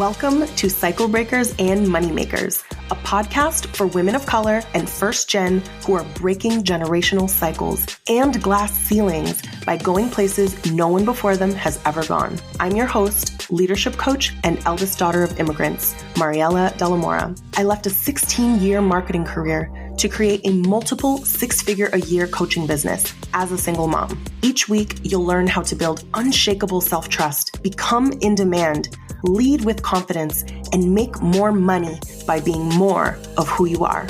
Welcome to Cycle Breakers and Moneymakers, a podcast for women of color and first gen who are breaking generational cycles and glass ceilings by going places no one before them has ever gone. I'm your host, leadership coach, and eldest daughter of immigrants, Mariela De La Mora. I left a 16-year marketing career to create a multiple six-figure-a-year coaching business as a single mom. Each week, you'll learn how to build unshakable self-trust, become in demand, lead with confidence, and make more money by being more of who you are.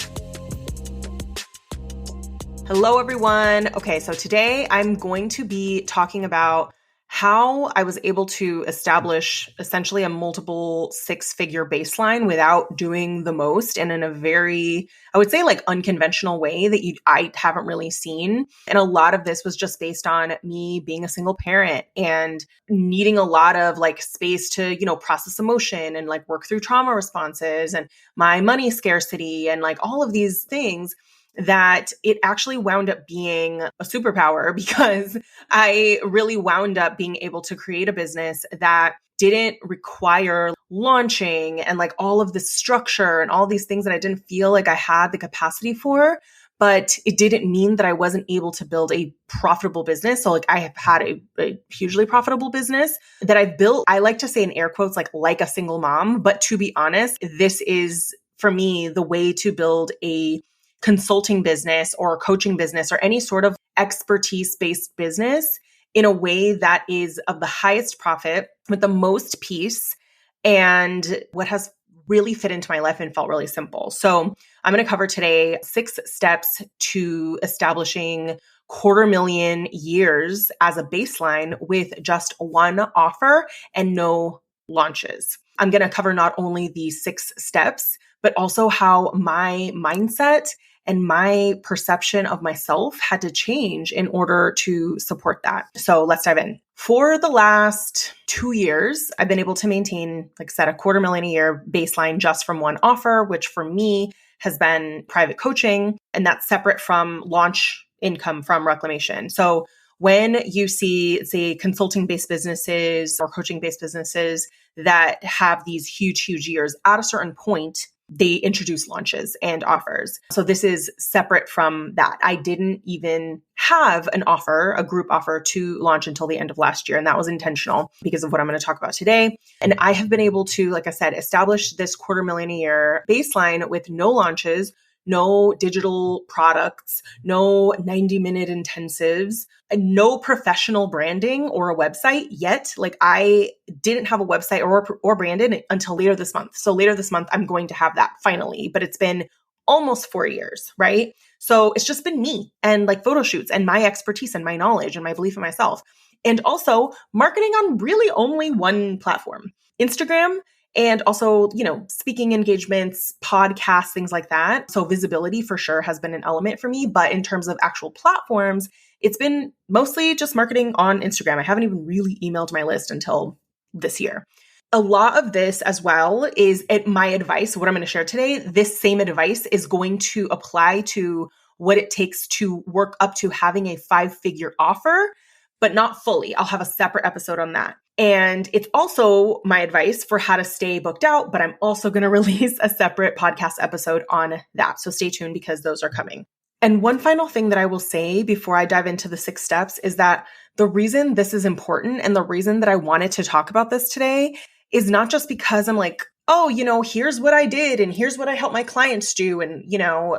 Hello, everyone. Okay, so today I'm going to be talking about how I was able to establish essentially a multiple six-figure baseline without doing the most and in a very, I would say, like unconventional way that I haven't really seen. And a lot of this was just based on me being a single parent and needing a lot of like space to, process emotion and like work through trauma responses and my money scarcity and like all of these things, that it actually wound up being a superpower because I really wound up being able to create a business that didn't require launching and like all of this structure and all these things that I didn't feel like I had the capacity for. But it didn't mean that I wasn't able to build a profitable business. So like I have had a hugely profitable business that I've built, I like to say in air quotes, like a single mom. But to be honest, this is for me the way to build a consulting business or coaching business or any sort of expertise-based business in a way that is of the highest profit with the most peace and what has really fit into my life and felt really simple. So I'm going to cover today 6 steps to establishing $250,000 years as a baseline with just one offer and no launches. I'm going to cover not only these 6 steps, but also how my mindset and my perception of myself had to change in order to support that. So let's dive in. For the last 2 years, I've been able to maintain, like I said, $250,000 a year baseline just from one offer, which for me has been private coaching, and that's separate from launch income from Reclamation. So when you see, say, consulting-based businesses or coaching-based businesses that have these huge, huge years, at a certain point, they introduce launches and offers. So this is separate from that. I didn't even have an offer, a group offer to launch until the end of last year. And that was intentional because of what I'm going to talk about today. And I have been able to, like I said, establish this $250,000 a year baseline with no launches, no digital products, no 90-minute intensives, and no professional branding or a website yet. Like I didn't have a website or branded until later this month. So later this month, I'm going to have that finally, but it's been almost 4 years, right? So it's just been me and like photo shoots and my expertise and my knowledge and my belief in myself. And also marketing on really only one platform, Instagram. And also, speaking engagements, podcasts, things like that. So visibility for sure has been an element for me. But in terms of actual platforms, it's been mostly just marketing on Instagram. I haven't even really emailed my list until this year. A lot of this as well is my advice, what I'm going to share today. This same advice is going to apply to what it takes to work up to having a 5-figure offer, but not fully. I'll have a separate episode on that. And it's also my advice for how to stay booked out, but I'm also going to release a separate podcast episode on that. So stay tuned because those are coming. And one final thing that I will say before I dive into the 6 steps is that the reason this is important and the reason that I wanted to talk about this today is not just because I'm like, oh, here's what I did and here's what I help my clients do and,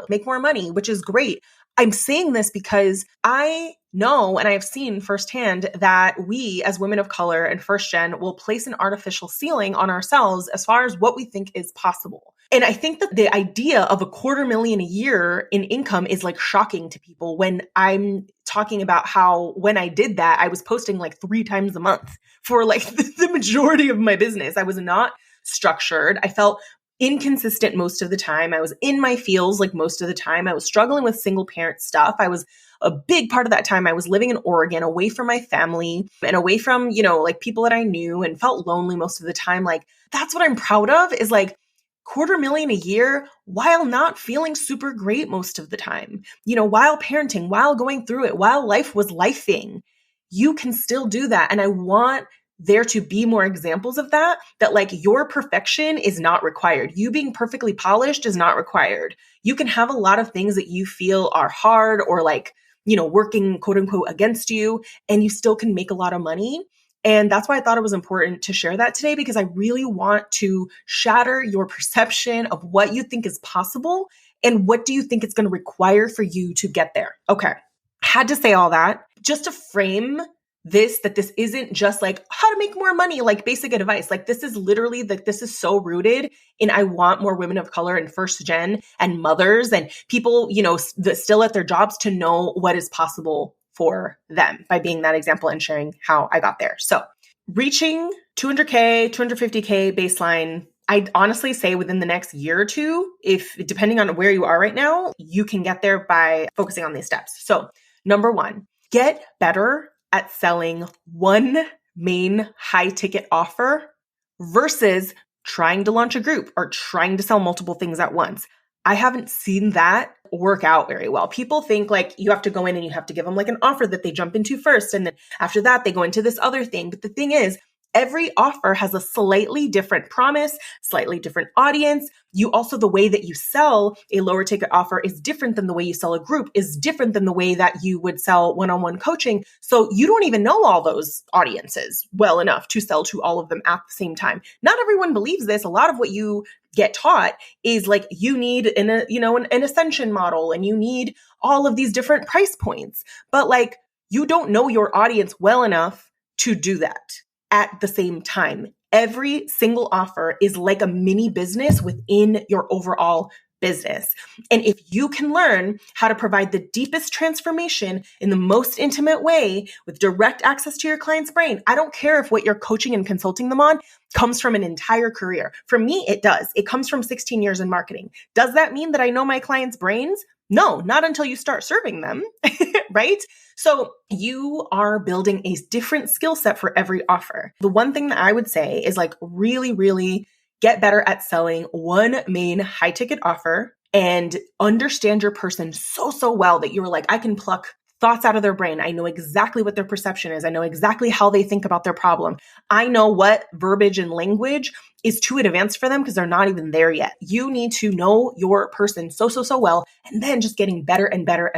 make more money, which is great. I'm saying this because I know and I have seen firsthand that we as women of color and first gen will place an artificial ceiling on ourselves as far as what we think is possible. And I think that the idea of $250,000 a year in income is like shocking to people when I'm talking about how when I did that, I was posting like 3 times a month for like the majority of my business. I was not structured. I felt inconsistent most of the time. I was in my feels like most of the time. I was struggling with single parent stuff. I was a big part of that time. I was living in Oregon, away from my family and away from, like people that I knew and felt lonely most of the time. Like that's what I'm proud of is like $250,000 a year while not feeling super great most of the time, while parenting, while going through it, while life was lifing. You can still do that. And I want there to be more examples of that, that like your perfection is not required. You being perfectly polished is not required. You can have a lot of things that you feel are hard or like, working quote unquote against you, and you still can make a lot of money. And that's why I thought it was important to share that today, because I really want to shatter your perception of what you think is possible and what do you think it's going to require for you to get there. Okay. Had to say all that just to frame that this isn't just like how to make more money, like basic advice. Like this is literally this is so rooted in, I want more women of color and first gen and mothers and people, still at their jobs to know what is possible for them by being that example and sharing how I got there. So reaching 200K, 250K baseline, I'd honestly say within the next year or two, if depending on where you are right now, you can get there by focusing on these steps. So number one, get better at selling one main high ticket offer versus trying to launch a group or trying to sell multiple things at once. I haven't seen that work out very well. People think like you have to go in and you have to give them like an offer that they jump into first. And then after that, they go into this other thing. But the thing is, every offer has a slightly different promise, slightly different audience. The way that you sell a lower ticket offer is different than the way you sell a group, is different than the way that you would sell one-on-one coaching. So you don't even know all those audiences well enough to sell to all of them at the same time. Not everyone believes this. A lot of what you get taught is like you need an ascension model and you need all of these different price points, but like you don't know your audience well enough to do that. At the same time, every single offer is like a mini business within your overall business. And if you can learn how to provide the deepest transformation in the most intimate way with direct access to your client's brain, I don't care if what you're coaching and consulting them on comes from an entire career. For me, it does. It comes from 16 years in marketing. Does that mean that I know my clients' brains? No, not until you start serving them, right? So you are building a different skill set for every offer. The one thing that I would say is like really, really get better at selling one main high ticket offer and understand your person so well that you're like, I can pluck thoughts out of their brain. I know exactly what their perception is. I know exactly how they think about their problem. I know what verbiage and language is too advanced for them because they're not even there yet. You need to know your person so well, and then just getting better and better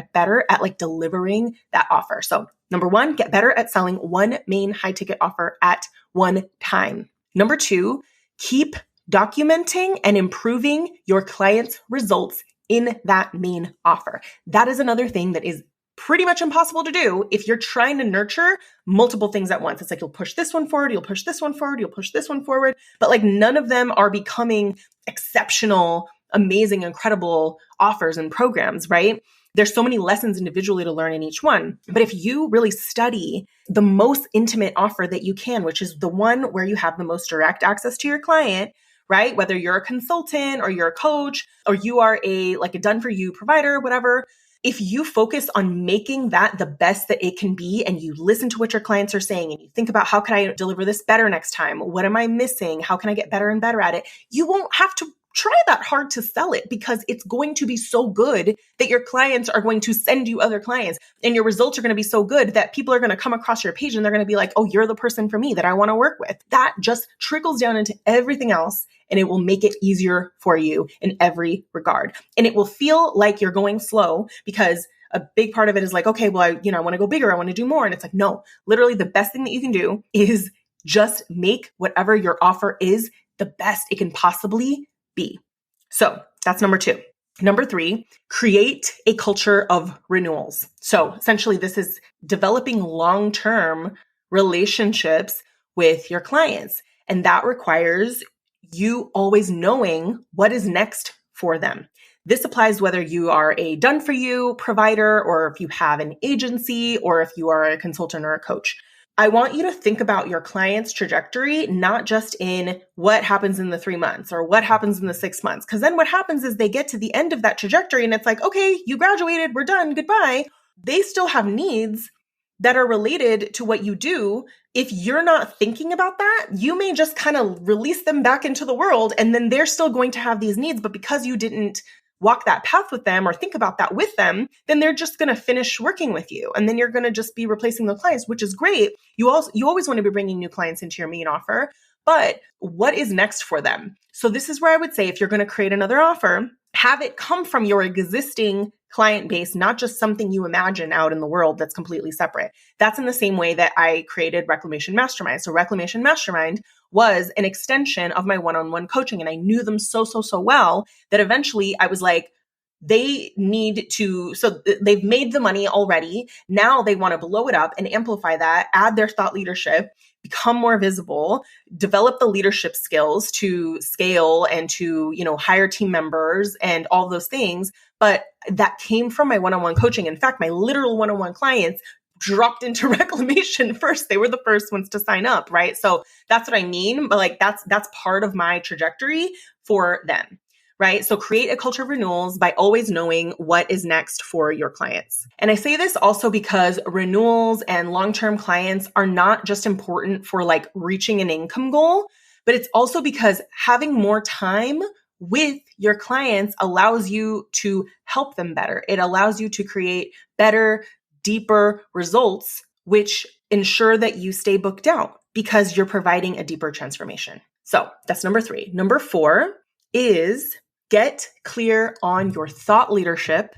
at like delivering that offer. So number one, get better at selling one main high ticket offer at one time. Number two, keep documenting and improving your clients' results in that main offer. That is another thing that is pretty much impossible to do if you're trying to nurture multiple things at once. It's like you'll push this one forward, you'll push this one forward, you'll push this one forward, but like none of them are becoming exceptional, amazing, incredible offers and programs, right? There's so many lessons individually to learn in each one. But if you really study the most intimate offer that you can, which is the one where you have the most direct access to your client, right? Whether you're a consultant or you're a coach or you are a done for you provider, whatever, if you focus on making that the best that it can be and you listen to what your clients are saying and you think about how can I deliver this better next time? What am I missing? How can I get better and better at it? You won't have to try that hard to sell it because it's going to be so good that your clients are going to send you other clients and your results are going to be so good that people are going to come across your page and they're going to be like, oh, you're the person for me that I want to work with. That just trickles down into everything else and it will make it easier for you in every regard. And it will feel like you're going slow because a big part of it is like, okay, well, I want to go bigger. I want to do more. And it's like, no, literally the best thing that you can do is just make whatever your offer is the best it can possibly be. So that's number two. Number three, create a culture of renewals. So essentially this is developing long-term relationships with your clients. And that requires you always knowing what is next for them. This applies whether you are a done for you provider or if you have an agency or if you are a consultant or a coach. I want you to think about your client's trajectory, not just in what happens in the 3 months or what happens in the 6 months. Because then what happens is they get to the end of that trajectory and it's like, okay, you graduated, we're done, goodbye. They still have needs that are related to what you do. If you're not thinking about that, you may just kind of release them back into the world and then they're still going to have these needs. But because you didn't walk that path with them or think about that with them, then they're just going to finish working with you. And then you're going to just be replacing the clients, which is great. You always want to be bringing new clients into your main offer, but what is next for them? So this is where I would say, if you're going to create another offer, have it come from your existing client base, not just something you imagine out in the world that's completely separate. That's in the same way that I created Reclamation Mastermind. So Reclamation Mastermind was an extension of my one-on-one coaching. And I knew them so well that eventually I was like, they need to, so they've made the money already. Now they want to blow it up and amplify that, add their thought leadership, become more visible, develop the leadership skills to scale and to, hire team members and all those things. But that came from my one-on-one coaching. In fact, my literal one-on-one clients dropped into Reclamation first. They were the first ones to sign up, right? So that's what I mean. But like, that's part of my trajectory for them. Right? So create a culture of renewals by always knowing what is next for your clients. And I say this also because renewals and long-term clients are not just important for like reaching an income goal, but it's also because having more time with your clients allows you to help them better. It allows you to create better, deeper results, which ensure that you stay booked out because you're providing a deeper transformation. So that's number 3. Number 4 is get clear on your thought leadership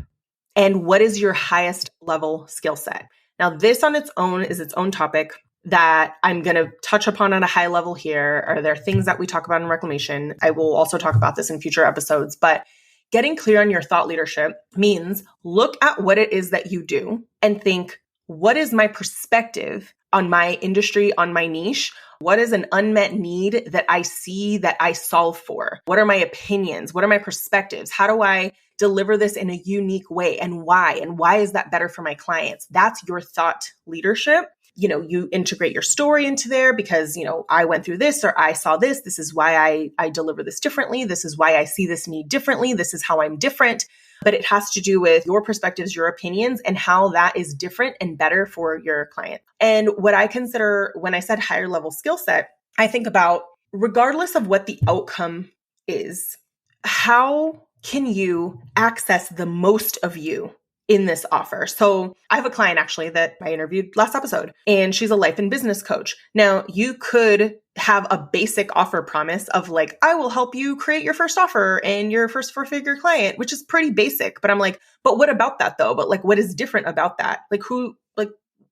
and what is your highest level skill set. Now, this on its own is its own topic that I'm going to touch upon at a high level here. Are there things that we talk about in Reclamation? I will also talk about this in future episodes, but getting clear on your thought leadership means look at what it is that you do and think, what is my perspective on my industry, on my niche? What is an unmet need that I see that I solve for? What are my opinions? What are my perspectives? How do I deliver this in a unique way? And why? And why is that better for my clients? That's your thought leadership. You integrate your story into there because, I went through this or I saw this. This is why I deliver this differently. This is why I see this need differently. This is how I'm different. But it has to do with your perspectives, your opinions, and how that is different and better for your client. And what I consider when I said higher level skill set, I think about regardless of what the outcome is, how can you access the most of you in this offer? So I have a client actually that I interviewed last episode, and she's a life and business coach. Now, you could have a basic offer promise of like, I will help you create your first offer and your first 4-figure client, which is pretty basic. But I'm like, but what about that though? But like, what is different about that?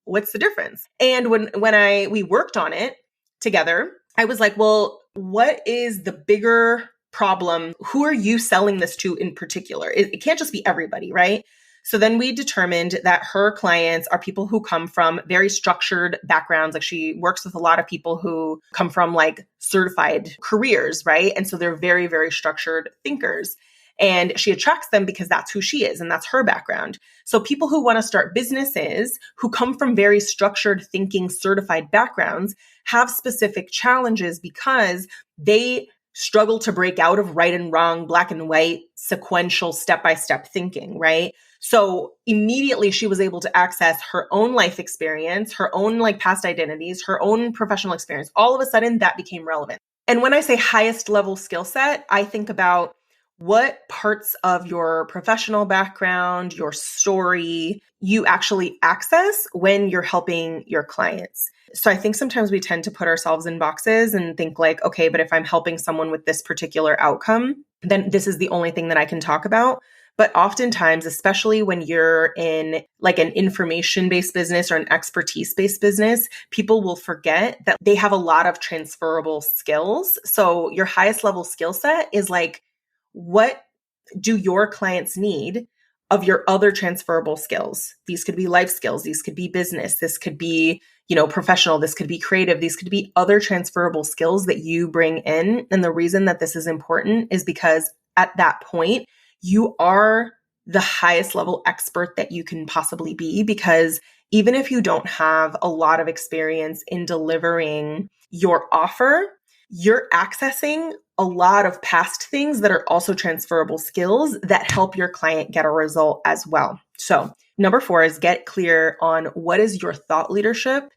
What's the difference? And when we worked on it together, I was like, well, what is the bigger problem? Who are you selling this to in particular? It can't just be everybody, right? So then we determined that her clients are people who come from very structured backgrounds. Like she works with a lot of people who come from like certified careers, right? And so they're very, very structured thinkers. And she attracts them because that's who she is and that's her background. So people who want to start businesses who come from very structured thinking, certified backgrounds have specific challenges because they struggle to break out of right and wrong, black and white, sequential, step-by-step thinking, right? So immediately she was able to access her own life experience, her own like past identities, her own professional experience. All of a sudden that became relevant. And when I say highest level skill set, I think about what parts of your professional background, your story, you actually access when you're helping your clients. So I think sometimes we tend to put ourselves in boxes and think like, okay, but if I'm helping someone with this particular outcome, then this is the only thing that I can talk about. But oftentimes, especially when you're in like an information-based business or an expertise-based business, people will forget that they have a lot of transferable skills. So your highest level skill set is like, what do your clients need of your other transferable skills? These could be life skills. These could be business. This could be, professional. This could be creative. These could be other transferable skills that you bring in. And the reason that this is important is because at that point, you are the highest level expert that you can possibly be, because even if you don't have a lot of experience in delivering your offer, you're accessing a lot of past things that are also transferable skills that help your client get a result as well. So number 4 is get clear on what is your thought leadership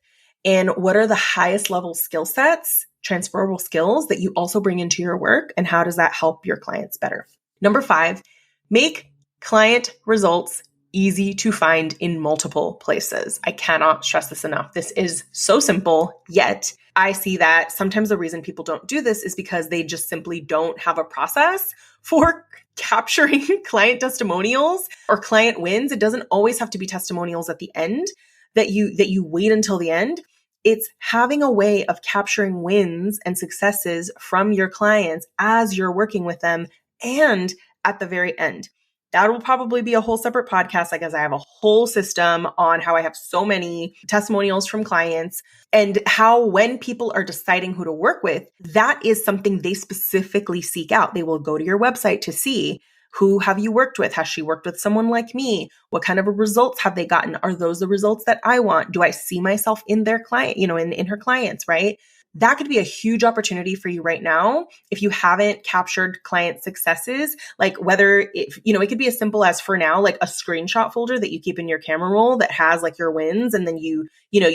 and what are the highest level skill sets, transferable skills that you also bring into your work, and how does that help your clients better? Number 5, Make client results easy to find in multiple places. I cannot stress this enough. This is so simple, yet I see that sometimes the reason people don't do this is because they just simply don't have a process for capturing client testimonials or client wins. It doesn't always have to be testimonials at the end that you wait until the end. It's having a way of capturing wins and successes from your clients as you're working with them and at the very end. That will probably be a whole separate podcast. I guess I have a whole system on how I have so many testimonials from clients and how when people are deciding who to work with, that is something they specifically seek out. They will go to your website to see, who have you worked with? Has she worked with someone like me? What kind of results have they gotten? Are those the results that I want? Do I see myself in their client, in her clients, right? That could be a huge opportunity for you right now. If you haven't captured client successes, like whether it could be as simple as for now, like a screenshot folder that you keep in your camera roll that has like your wins, and then you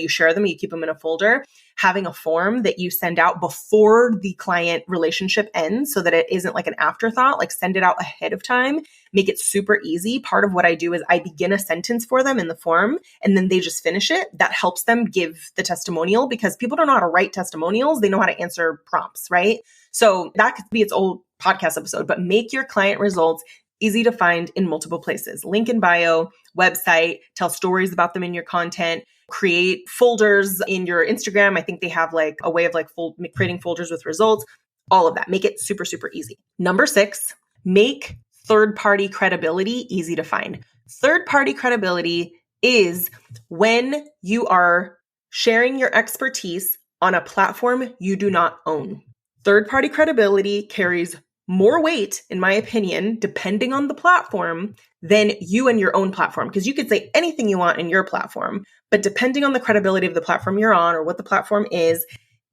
share them, you keep them in a folder, having a form that you send out before the client relationship ends so that it isn't like an afterthought, like send it out ahead of time, make it super easy. Part of what I do is I begin a sentence for them in the form and then they just finish it. That helps them give the testimonial because people don't know how to write testimonials. They know how to answer prompts, right? So that could be its old podcast episode, but make your client results easy to find in multiple places. Link in bio, website, tell stories about them in your content, create folders in your Instagram. I think they have like a way of like creating folders with results, all of that. Make it super, super easy. Number 6, make third-party credibility easy to find. Third-party credibility is when you are sharing your expertise on a platform you do not own. Third-party credibility carries more weight, in my opinion, depending on the platform, than you and your own platform. Because you could say anything you want in your platform, but depending on the credibility of the platform you're on or what the platform is,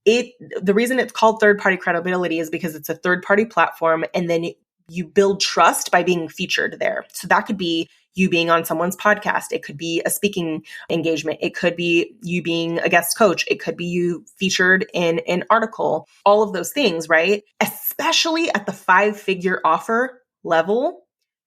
the reason it's called third-party credibility is because it's a third-party platform, and then you build trust by being featured there. So that could be you being on someone's podcast. It could be a speaking engagement. It could be you being a guest coach. It could be you featured in an article, all of those things, right? Especially at the 5-figure offer level,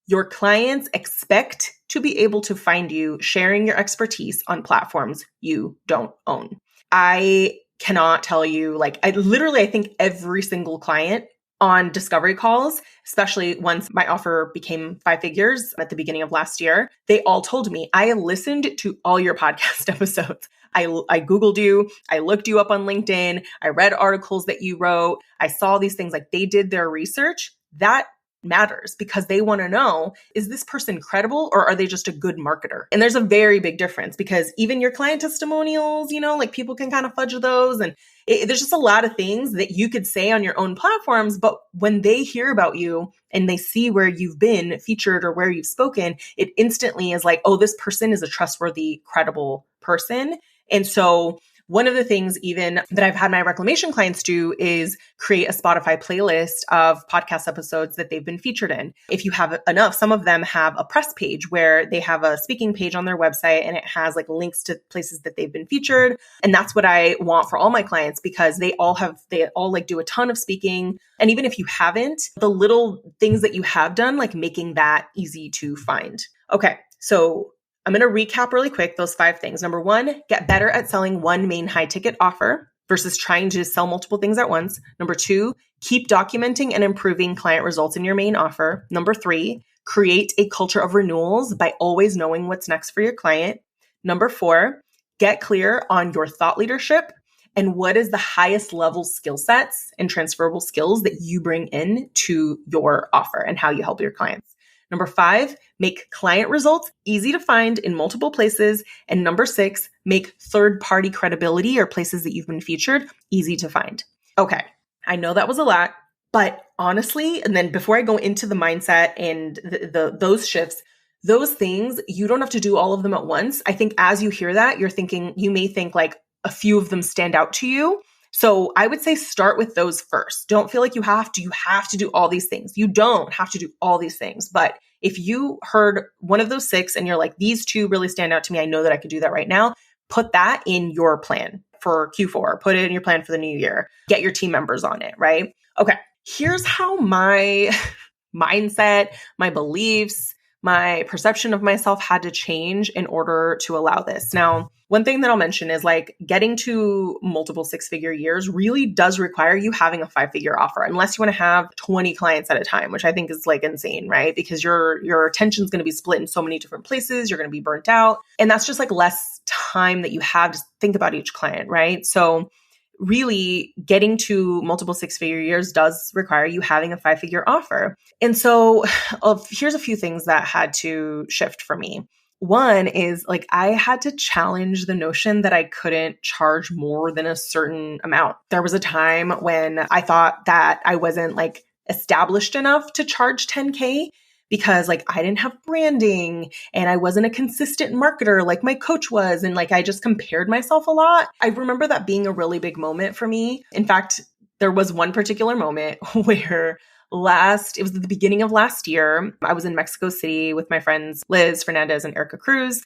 your clients expect to be able to find you sharing your expertise on platforms you don't own. I cannot tell you, I think every single client on discovery calls, especially once my offer became 5 figures at the beginning of last year, they all told me, I listened to all your podcast episodes. I Googled you. I looked you up on LinkedIn. I read articles that you wrote. I saw these things. Like, they did their research. That matters because they want to know, is this person credible or are they just a good marketer? And there's a very big difference because even your client testimonials, people can kind of fudge those. And there's just a lot of things that you could say on your own platforms. But when they hear about you and they see where you've been featured or where you've spoken, it instantly is like, oh, this person is a trustworthy, credible person. And so one of the things even that I've had my Reclamation clients do is create a Spotify playlist of podcast episodes that they've been featured in. If you have enough, some of them have a press page where they have a speaking page on their website and it has like links to places that they've been featured. And that's what I want for all my clients because they all like do a ton of speaking. And even if you haven't, the little things that you have done, like making that easy to find. Okay, so I'm going to recap really quick those 5 things. Number 1, get better at selling one main high ticket offer versus trying to sell multiple things at once. Number 2, keep documenting and improving client results in your main offer. Number 3, create a culture of renewals by always knowing what's next for your client. Number 4, get clear on your thought leadership and what is the highest level skill sets and transferable skills that you bring in to your offer and how you help your clients. Number 5, make client results easy to find in multiple places. And number 6, make third-party credibility or places that you've been featured easy to find. Okay, I know that was a lot, but honestly, and then before I go into the mindset and those shifts, those things, you don't have to do all of them at once. I think as you hear that, you may think like a few of them stand out to you. So I would say start with those first. Don't feel like you have to do all these things. You don't have to do all these things. But if you heard one of those 6 and you're like, these 2 really stand out to me, I know that I could do that right now, put that in your plan for Q4. Put it in your plan for the new year. Get your team members on it, right? Okay, here's how my mindset, my beliefs, my perception of myself had to change in order to allow this. Now, one thing that I'll mention is like getting to multiple six-figure years really does require you having a five-figure offer, unless you want to have 20 clients at a time, which I think is like insane, right? Because your attention is going to be split in so many different places. You're going to be burnt out. And that's just like less time that you have to think about each client, right? So really getting to multiple six-figure years does require you having a five-figure offer. And so here's a few things that had to shift for me. One is like I had to challenge the notion that I couldn't charge more than a certain amount. There was a time when I thought that I wasn't like established enough to charge 10K because like I didn't have branding and I wasn't a consistent marketer like my coach was. And like I just compared myself a lot. I remember that being a really big moment for me. In fact, there was one particular moment where it was the beginning of last year. I was in Mexico City with my friends, Liz Fernandez and Erica Cruz.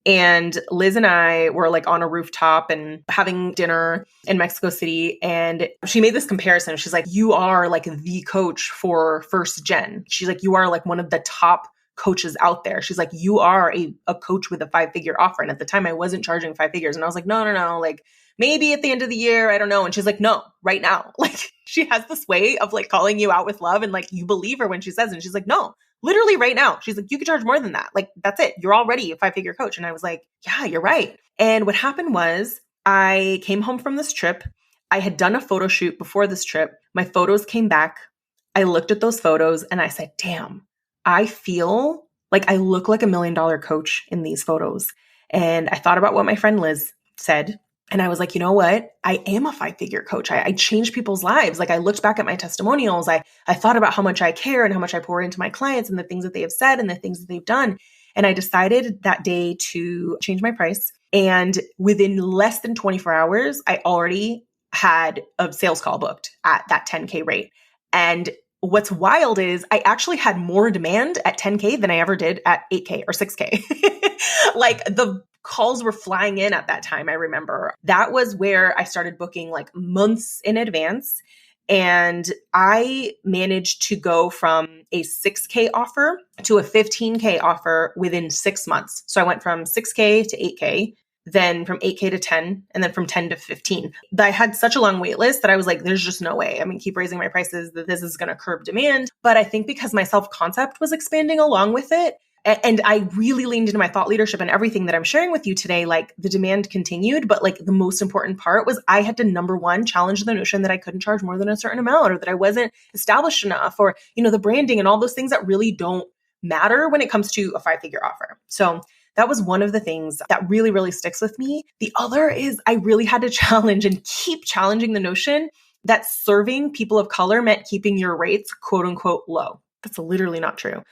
And Liz and I were like on a rooftop and having dinner in Mexico City. And she made this comparison. She's like, you are like the coach for first gen. She's like, you are like one of the top coaches out there. She's like, you are a coach with a five-figure offer. And at the time I wasn't charging five figures. And I was like, no. Like maybe at the end of the year, I don't know. And she's like, no, right now. Like she has this way of like calling you out with love and like you believe her when she says it. And she's like, no, literally right now. She's like, you could charge more than that. Like that's it. You're already a five-figure coach. And I was like, yeah, you're right. And what happened was I came home from this trip. I had done a photo shoot before this trip. My photos came back. I looked at those photos and I said, damn, I feel like I look like $1 million coach in these photos. And I thought about what my friend Liz said. And I was like, you know what? I am a five-figure coach. I changed people's lives. Like I looked back at my testimonials. I thought about how much I care and how much I pour into my clients and the things that they have said and the things that they've done. And I decided that day to change my price. And within less than 24 hours, I already had a sales call booked at that 10K rate. And what's wild is I actually had more demand at 10K than I ever did at 8K or 6K. Like the calls were flying in at that time. I remember that was where I started booking like months in advance. And I managed to go from a 6K offer to a 15K offer within 6 months. So I went from 6K to 8K, then from 8K to 10, and then from 10 to 15. I had such a long wait list that I was like, there's just no way. I'm going to keep raising my prices, that this is going to curb demand. But I think because my self-concept was expanding along with it, and I really leaned into my thought leadership and everything that I'm sharing with you today, like the demand continued. But like the most important part was I had to, number one, challenge the notion that I couldn't charge more than a certain amount or that I wasn't established enough or, the branding and all those things that really don't matter when it comes to a five-figure offer. So that was one of the things that really, really sticks with me. The other is I really had to challenge and keep challenging the notion that serving people of color meant keeping your rates, quote unquote, low. That's literally not true.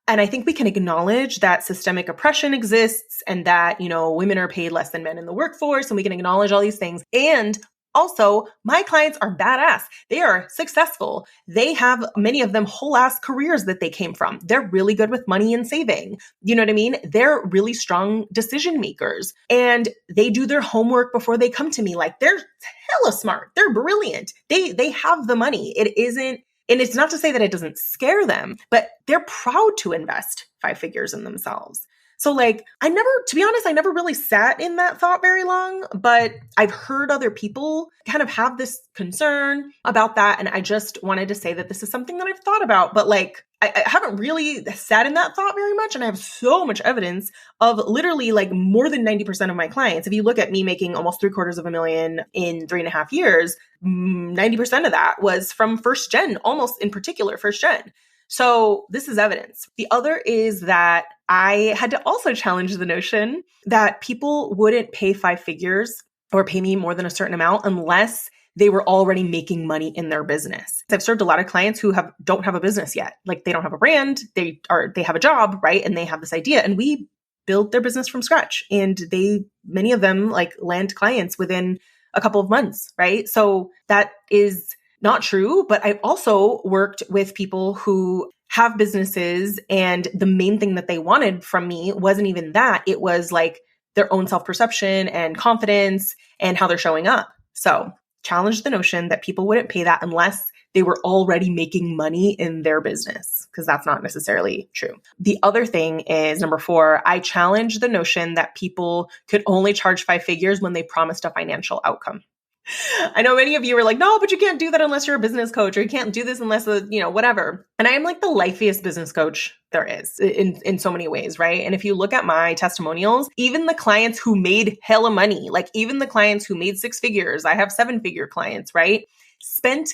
And I think we can acknowledge that systemic oppression exists and that, women are paid less than men in the workforce, and we can acknowledge all these things. And also, my clients are badass. They are successful. They have, many of them, whole ass careers that they came from. They're really good with money and saving. You know what I mean? They're really strong decision makers and they do their homework before they come to me. Like they're hella smart. They're brilliant. They have the money. And it's not to say that it doesn't scare them, but they're proud to invest five figures in themselves. So like, to be honest, I never really sat in that thought very long, but I've heard other people kind of have this concern about that. And I just wanted to say that this is something that I've thought about, but like, I haven't really sat in that thought very much. And I have so much evidence of literally like more than 90% of my clients. If you look at me making almost $750,000 in 3.5 years, 90% of that was from first gen, almost in particular first gen. So this is evidence. The other is that I had to also challenge the notion that people wouldn't pay five figures or pay me more than a certain amount unless they were already making money in their business. I've served a lot of clients who don't have a business yet. Like they don't have a brand, they have a job, right? And they have this idea and we build their business from scratch. And many of them like land clients within a couple of months, right? So that is not true, but I've also worked with people who have businesses and the main thing that they wanted from me wasn't even that. It was like their own self-perception and confidence and how they're showing up. So challenge the notion that people wouldn't pay that unless they were already making money in their business, because that's not necessarily true. The other thing is number 4, I challenged the notion that people could only charge 5 figures when they promised a financial outcome. I know many of you are like, no, but you can't do that unless you're a business coach, or you can't do this unless, whatever. And I am like the lifiest business coach there is in so many ways, right? And if you look at my testimonials, even the clients who made hella money, like even the clients who made 6 figures, I have 7-figure clients, right? Spent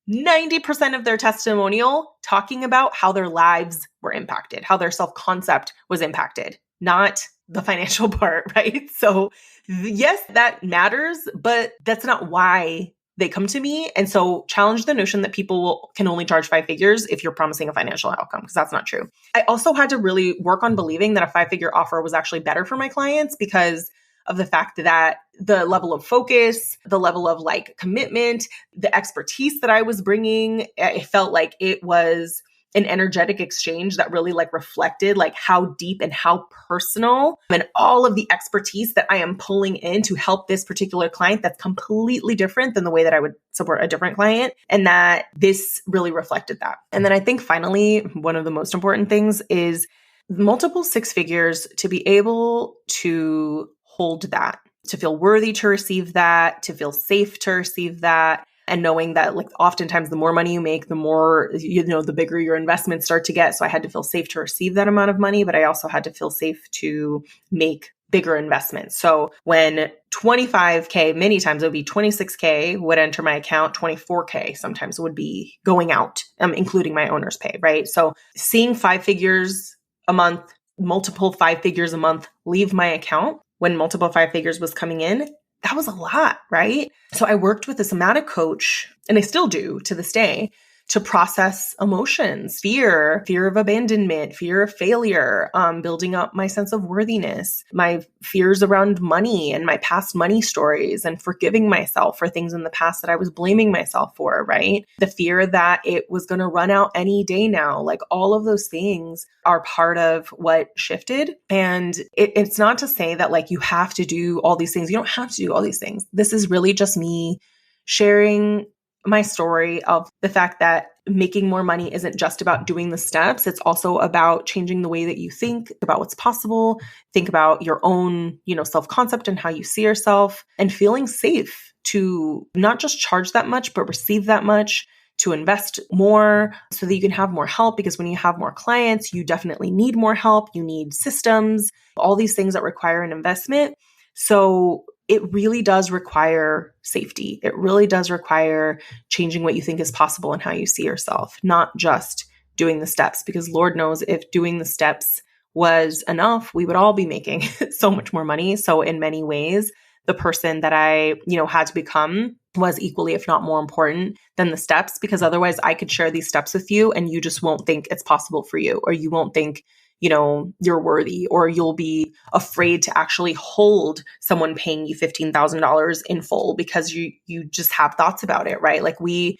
90% of their testimonial talking about how their lives were impacted, how their self-concept was impacted, not the financial part, right? So yes, that matters, but that's not why they come to me. And so challenge the notion that people can only charge 5 figures if you're promising a financial outcome, because that's not true. I also had to really work on believing that a 5-figure offer was actually better for my clients because of the fact that the level of focus, the level of like commitment, the expertise that I was bringing, it felt like it was an energetic exchange that really like reflected like how deep and how personal and all of the expertise that I am pulling in to help this particular client that's completely different than the way that I would support a different client. And that this really reflected that. And then I think finally, one of the most important things is multiple 6 figures, to be able to hold that, to feel worthy to receive that, to feel safe to receive that. And knowing that like oftentimes the more money you make, the more, the bigger your investments start to get. So I had to feel safe to receive that amount of money, but I also had to feel safe to make bigger investments. So when 25K, many times it would be 26K would enter my account, 24K sometimes would be going out, including my owner's pay, right? So seeing 5 figures a month, multiple 5 figures a month leave my account when multiple 5 figures was coming in, that was a lot, right? So I worked with a somatic coach, and I still do to this day, to process emotions, fear of abandonment, fear of failure, building up my sense of worthiness, my fears around money and my past money stories, and forgiving myself for things in the past that I was blaming myself for, right? The fear that it was going to run out any day now, like all of those things are part of what shifted. And it's not to say that like you have to do all these things. You don't have to do all these things. This is really just me sharing my story of the fact that making more money isn't just about doing the steps. It's also about changing the way that you think about what's possible, think about your own, self-concept and how you see yourself, and feeling safe to not just charge that much, but receive that much, to invest more so that you can have more help. Because when you have more clients, you definitely need more help. You need systems, all these things that require an investment. So it really does require safety. It really does require changing what you think is possible and how you see yourself, not just doing the steps. Because Lord knows if doing the steps was enough, we would all be making so much more money. So in many ways, the person that I, had to become was equally, if not more important than the steps, because otherwise I could share these steps with you and you just won't think it's possible for you, or you won't think you're worthy, or you'll be afraid to actually hold someone paying you $15,000 in full because you just have thoughts about it, right? Like we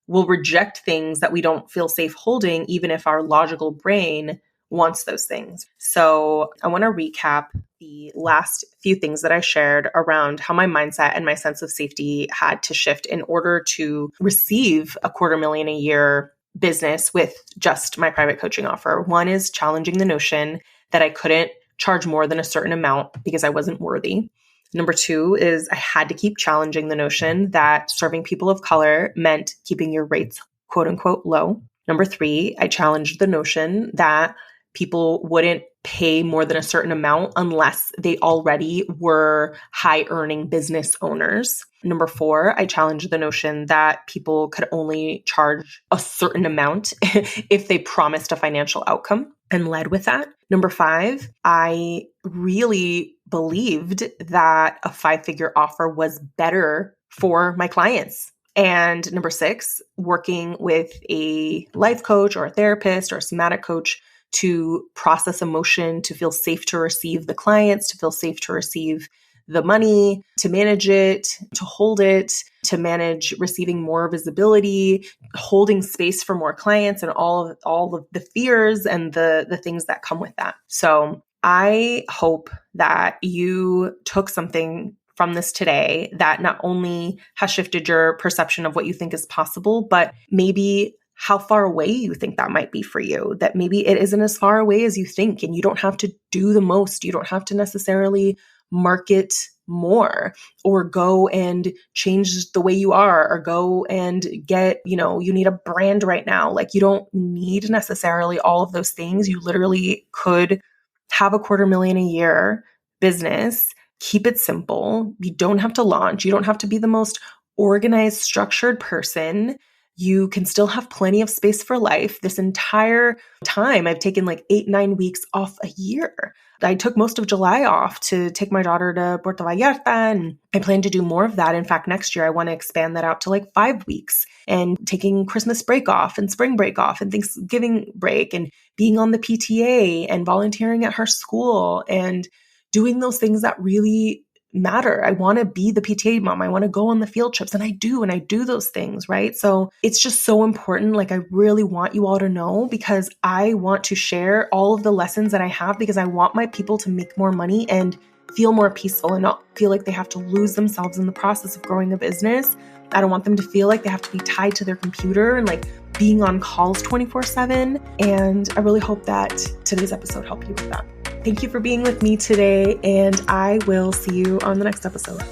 will reject things that we don't feel safe holding, even if our logical brain wants those things. So I want to recap the last few things that I shared around how my mindset and my sense of safety had to shift in order to receive a $250,000 a year business with just my private coaching offer. One is challenging the notion that I couldn't charge more than a certain amount because I wasn't worthy. Number 2 is I had to keep challenging the notion that serving people of color meant keeping your rates quote unquote low. Number 3, I challenged the notion that people wouldn't pay more than a certain amount unless they already were high earning business owners. Number 4, I challenged the notion that people could only charge a certain amount if they promised a financial outcome, and led with that. Number 5, I really believed that a 5-figure offer was better for my clients. And number 6, working with a life coach or a therapist or a somatic coach to process emotion, to feel safe to receive the clients, to feel safe to receive the money, to manage it, to hold it, to manage receiving more visibility, holding space for more clients, and all of the fears and the things that come with that. So I hope that you took something from this today that not only has shifted your perception of what you think is possible, but maybe how far away you think that might be for you, that maybe it isn't as far away as you think, and you don't have to do the most. You don't have to necessarily market more or go and change the way you are or go and get, you need a brand right now. Like, you don't need necessarily all of those things. You literally could have a $250,000 a year business, keep it simple. You don't have to launch. You don't have to be the most organized, structured person. You can still have plenty of space for life. This entire time, I've taken like 8-9 weeks off a year. I took most of July off to take my daughter to Puerto Vallarta, and I plan to do more of that. In fact, next year, I want to expand that out to like 5 weeks, and taking Christmas break off and spring break off and Thanksgiving break, and being on the PTA and volunteering at her school and doing those things that really matter. I want to be the PTA mom. I want to go on the field trips, and I do those things, right? So it's just so important. Like, I really want you all to know, because I want to share all of the lessons that I have, because I want my people to make more money and feel more peaceful and not feel like they have to lose themselves in the process of growing a business. I don't want them to feel like they have to be tied to their computer and like being on calls 24/7. And I really hope that today's episode helped you with that. Thank you for being with me today, and I will see you on the next episode.